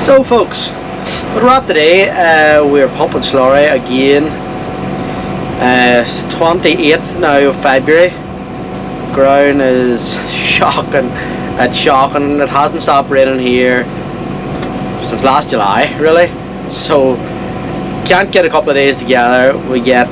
So folks, we're at today, we're pumping Slurry again. It's 28th now of February. Ground is shocking. It's shocking. It hasn't stopped raining here since last July, really. So can't get a couple of days together. We get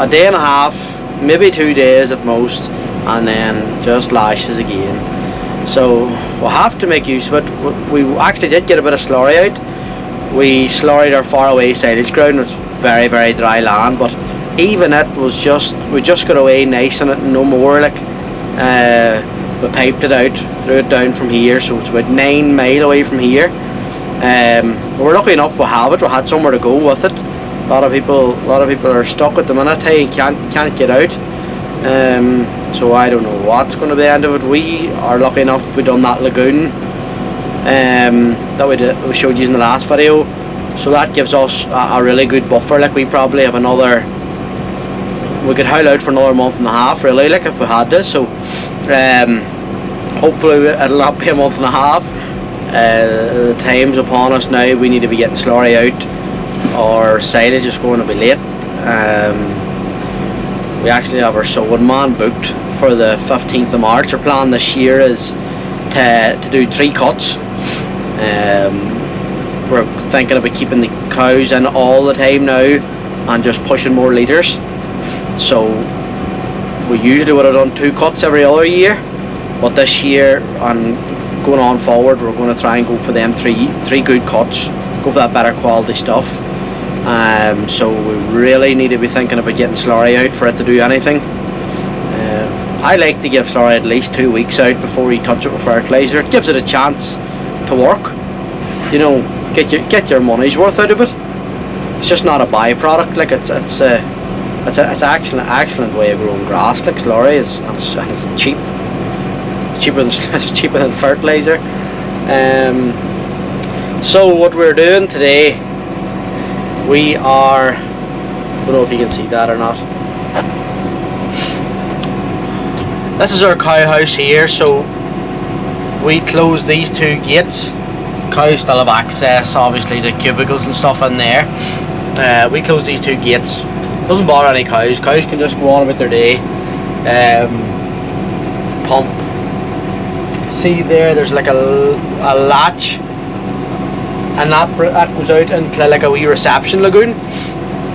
a day and a half, maybe 2 days at most, and then just lashes again. So we'll have to make use of it. We actually did get a bit of slurry out. We slurried our far away silage ground. It was very, very dry land, but even it was just, we just got away nice on it and no more. Like we piped it out, threw it down from here, so it's about 9 mile away from here. We're lucky enough we have it. We had somewhere to go with it. A lot of people are stuck at the minute. Hey, can't get out. So I don't know what's going to be the end of it. We are lucky enough we done that lagoon that we showed you in the last video, so that gives us a really good buffer. Like we probably have another, we could howl out for another month and a half really, like if we had this. So hopefully it'll not be a month and a half. The time's upon us now. We need to be getting slurry out. Our silage is going to be late. We actually have our sowing man booked for the 15th of March. Our plan this year is to do 3 cuts. We're thinking about keeping the cows in all the time now and just pushing more litres. So we usually would have done 2 cuts every other year, but this year and going on forward we're going to try and go for them three good cuts, go for that better quality stuff. So we really need to be thinking about getting slurry out for it to do anything. I like to give slurry at least 2 weeks out before we touch it with fertiliser. It gives it a chance to work. You know, get your money's worth out of it. It's just not a byproduct. Like it's an excellent way of growing grass. Like slurry is, and it's cheap. It's cheaper than fertiliser. So what we're doing today, we are, I don't know if you can see that or not. This is our cow house here. So we close these 2 gates. Cows still have access obviously to cubicles and stuff in there. We close these 2 gates. Doesn't bother any cows. Cows can just go on about their day. Pump. See there's like a latch, and that goes out into like a wee reception lagoon,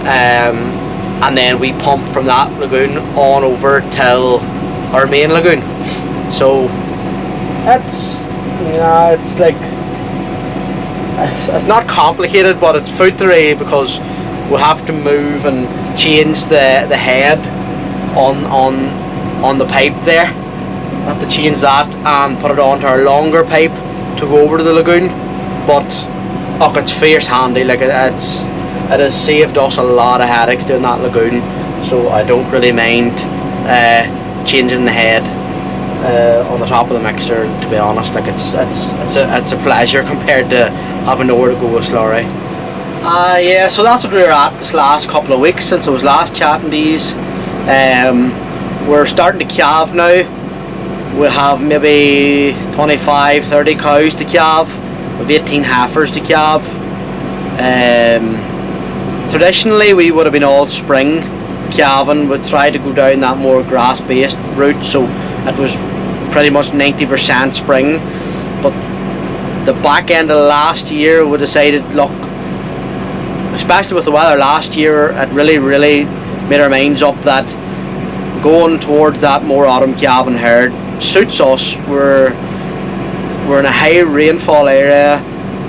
and then we pump from that lagoon on over till our main lagoon. So it's like it's not complicated, but it's footery because we have to move and change the head on the pipe there. We have to change that and put it onto our longer pipe to go over to the lagoon. But oh, it's fierce handy. Like it has saved us a lot of headaches doing that lagoon, so I don't really mind changing the head on the top of the mixer. To be honest, like it's a pleasure compared to having nowhere to go with slurry. Yeah, so that's what we were at this last couple of weeks since I was last chatting these. We're starting to calve now. We have maybe 25-30 cows to calve. We have 18 heifers to calve. Traditionally we would have been all spring calving. We tried to go down that more grass based route, so it was pretty much 90% spring. But the back end of last year we decided, look, especially with the weather last year, it really made our minds up that going towards that more autumn calving herd suits us. We're in a high rainfall area,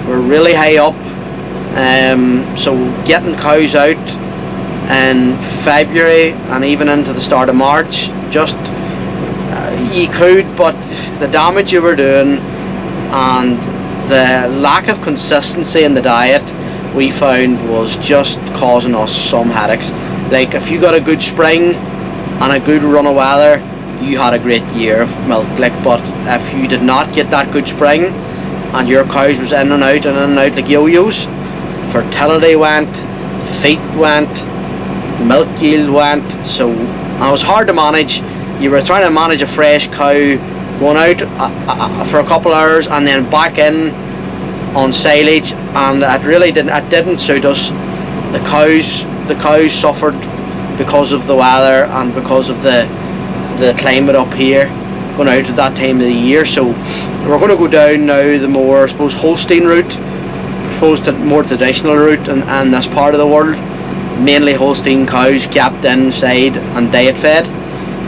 we're really high up, so getting cows out in February and even into the start of March, just you could, but the damage you were doing and the lack of consistency in the diet we found was just causing us some headaches. Like if you got a good spring and a good run of weather, you had a great year of milk. Like, but if you did not get that good spring and your cows was in and out like yo-yos, fertility went, feet went, milk yield went. So and it was hard to manage. You were trying to manage a fresh cow going out for a couple hours and then back in on silage, and it didn't suit us. The cows suffered because of the weather and because of the climate up here, going out at that time of the year. So we're going to go down now the more, I suppose, Holstein route, more traditional route in this part of the world. Mainly Holstein cows kept inside and diet fed.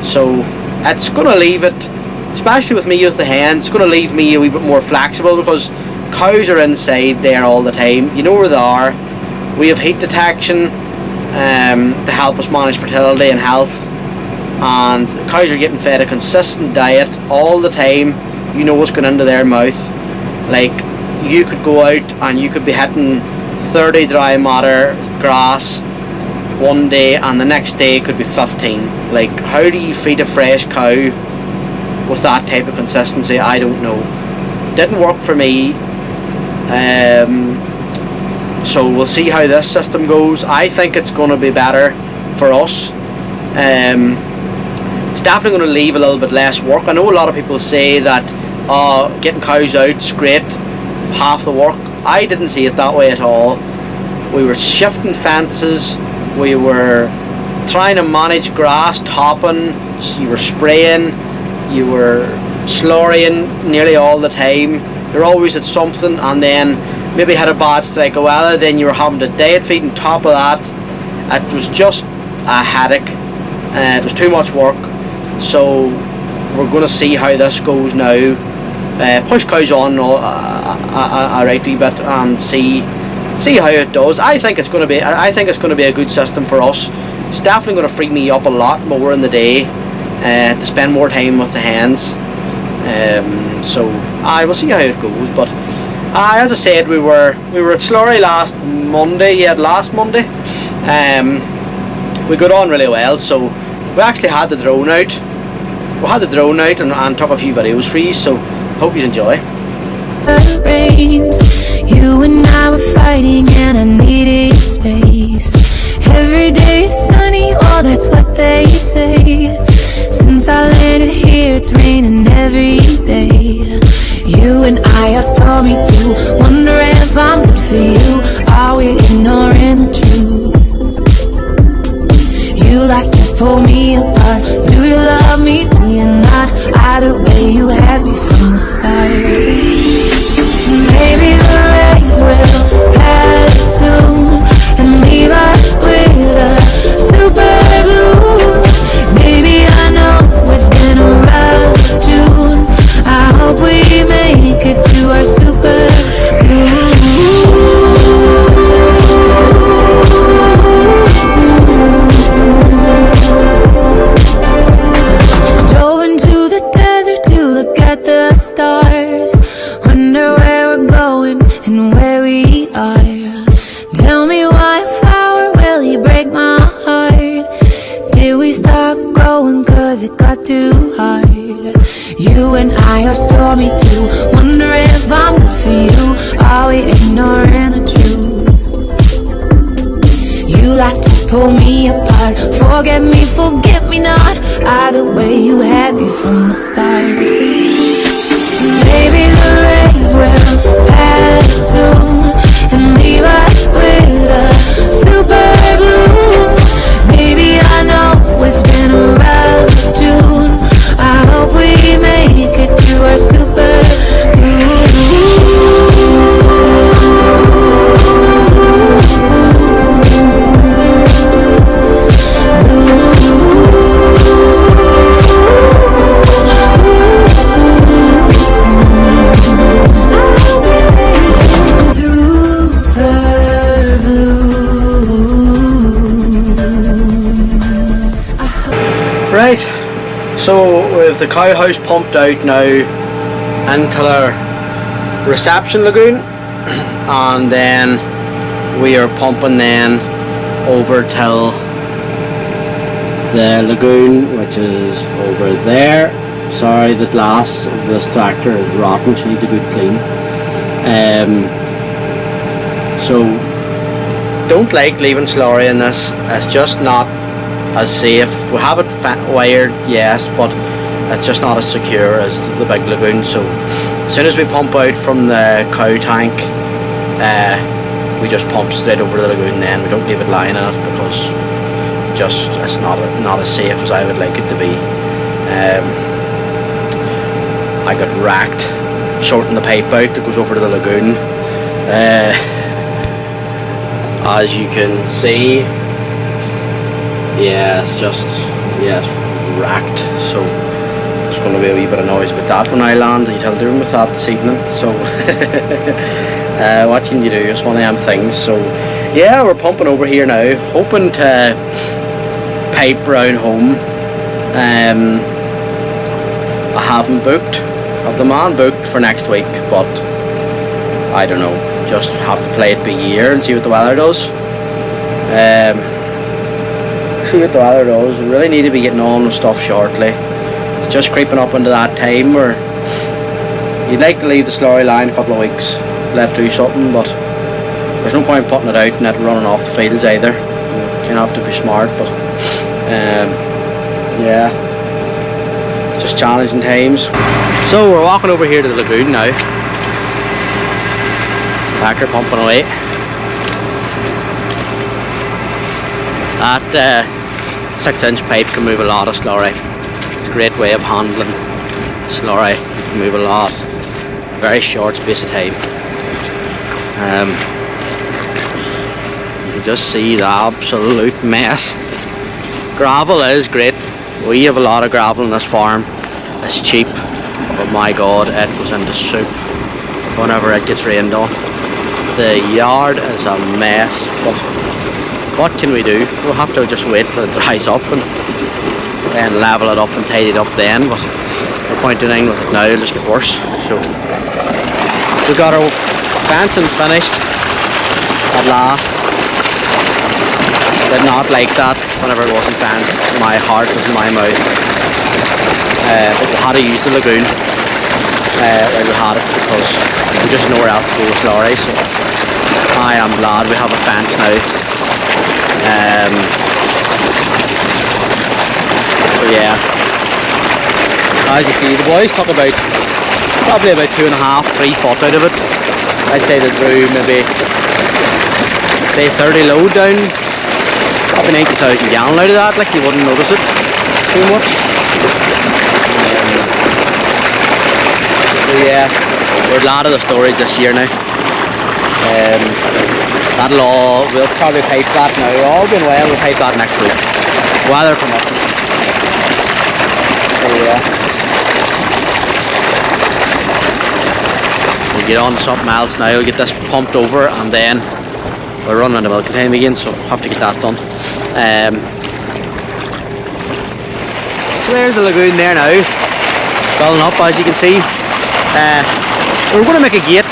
So it's going to leave it, especially with me with the hens, it's going to leave me a wee bit more flexible, because cows are inside there all the time. You know where they are. We have heat detection to help us manage fertility and health, and cows are getting fed a consistent diet all the time. You know what's going into their mouth. Like, you could go out and you could be hitting 30 dry matter grass one day, and the next day it could be 15. Like, how do you feed a fresh cow with that type of consistency? I don't know. Didn't work for me. So we'll see how this system goes. I think it's going to be better for us. It's definitely going to leave a little bit less work. I know a lot of people say that getting cows out is great, half the work. I didn't see it that way at all. We were shifting fences, we were trying to manage grass, topping, you were spraying, you were slurrying nearly all the time. You're always at something, and then maybe had a bad strike of weather, then you were having to diet feed on top of that. It was just a headache. It was too much work. So we're going to see how this goes now. Push cows on a right wee bit and see how it does. I think it's going to be a good system for us. It's definitely going to free me up a lot more in the day to spend more time with the hens. So I will see how it goes. But as I said, we were at Slurry last Monday. We got on really well, so we actually had the drone out. And took a few videos for you, so hope you enjoy. It rains, you and I were fighting and I needed space. Every day is sunny, oh that's what they say. Since I landed here it's raining every day. You and I are stormy too, wonder if I'm good for you. Are we ignoring the truth? You like to pull me apart. Do you love me? Do you not? Either way you had me from the start. Maybe the rain will pass soon and leave us with a super blue. Baby, I know it's been a rough June. I hope we make it to our super blue. Drove into the desert to look at the stars. Wonder where we're going and where we are. Tell me why a flower really break my heart. Did we stop growing cause it got too hard? You and I are stormy too, wonder if I'm good for you. Are we ignoring the truth? You like to pull me apart. Forget me not. Either way you had me from the start. Maybe the rain will pass soon and leave us with a super blue. Baby, I know it's been a rough June. I hope we make it to our super Right, so with the cow house pumped out now into our reception lagoon, and then we are pumping then over till the lagoon, which is over there. Sorry, the glass of this tractor is rotten, she needs a good clean. So don't like leaving Slurry in this, it's just not as safe. We have it wired, yes, but it's just not as secure as the big lagoon. So as soon as we pump out from the cow tank, we just pump straight over to the lagoon. Then we don't leave it lying in it because just it's not as safe as I would like it to be. I got racked sorting the pipe out that goes over to the lagoon. As you can see, yeah, it's racked, so there's going to be a wee bit of noise with that when I land. You'd have to deal with that this evening, so what can you do? It's one of them things. So yeah, we're pumping over here now, hoping to pipe round home. I haven't booked. I've the man booked for next week, but I don't know. Just have to play it by ear and see what the weather does. See what the weather does. We really need to be getting on with stuff shortly. It's just creeping up into that time where you'd like to leave the Slurry line a couple of weeks, let do something, but there's no point putting it out and it running off the fields either. You kind of have to be smart, but yeah, it's just challenging times. So we're walking over here to the lagoon now. Packer pumping away. That 6-inch pipe can move a lot of slurry. It's a great way of handling slurry. You can move a lot, very short space of time. You can just see the absolute mess. Gravel is great. We have a lot of gravel in this farm. It's cheap, but my god, it goes into soup whenever it gets rained on. The yard is a mess, but what can we do? We'll have to just wait till it dries up and then level it up and tidy it up then, but no point doing with it now, it'll just get worse. So we got our fencing finished at last. Did not like that whenever it wasn't fenced. My heart was in my mouth. But we had to use the lagoon while we had it because we just nowhere else to go with Slurry, so I am glad we have a fence now. So yeah, as you see, the boys took probably about 2.5–3 foot out of it. I'd say they drew maybe say 30 load down, probably 90,000 gallon out of that. Like, you wouldn't notice it too much. So yeah, we're glad of the storage this year now. We'll probably pipe that now. All being well, we'll pipe that next week, weather permitting. So yeah, we'll get on to something else now. We'll get this pumped over and then we're running out of milking time again, so have to get that done. So there's the lagoon there now, filling up as you can see. We're going to make a gate.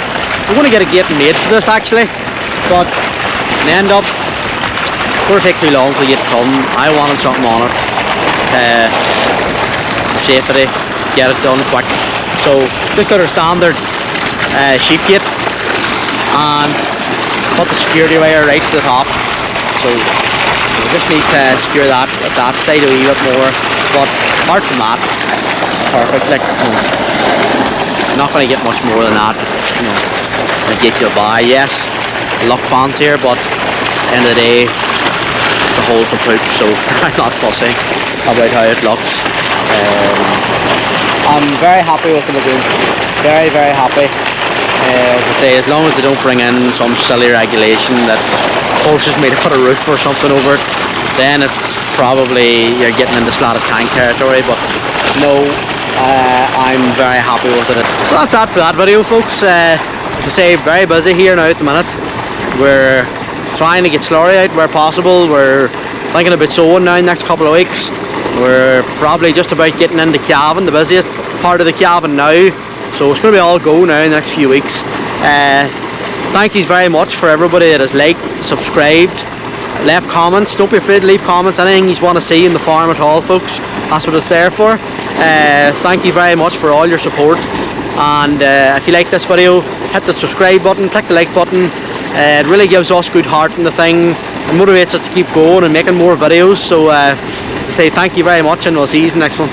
We're going to get a gate made for this actually, but in the end up it's going to take too long for the gate to come. I wanted something on it, safety, get it done quick. So just got our standard sheep gate and put the security wire right to the top. So we just need to secure that at that side a wee bit more, but apart from that, perfect. Like, not going to get much more than that. The gate you'll buy, yes, look fancier, but at the end of the day, it's a hole for poop, so I'm not fussy about how it looks. I'm very happy with the lagoon, very, very happy. As I say, as long as they don't bring in some silly regulation that forces me to put a roof or something over it, then it's probably you're getting into slatted tank territory, but no, I'm very happy with it. So that's that for that video, folks. As I say, very busy here now at the minute. We're trying to get Slurry out where possible. We're thinking about sowing now in the next couple of weeks. We're probably just about getting into calving, the busiest part of the calving now. So it's going to be all go now in the next few weeks. Thank you very much for everybody that has liked, subscribed, left comments. Don't be afraid to leave comments, anything you want to see in the farm at all, folks. That's what it's there for. Thank you very much for all your support, and if you like this video, hit the subscribe button, click the like button. It really gives us good heart in the thing and motivates us to keep going and making more videos. So to say thank you very much, and we'll see you in the next one.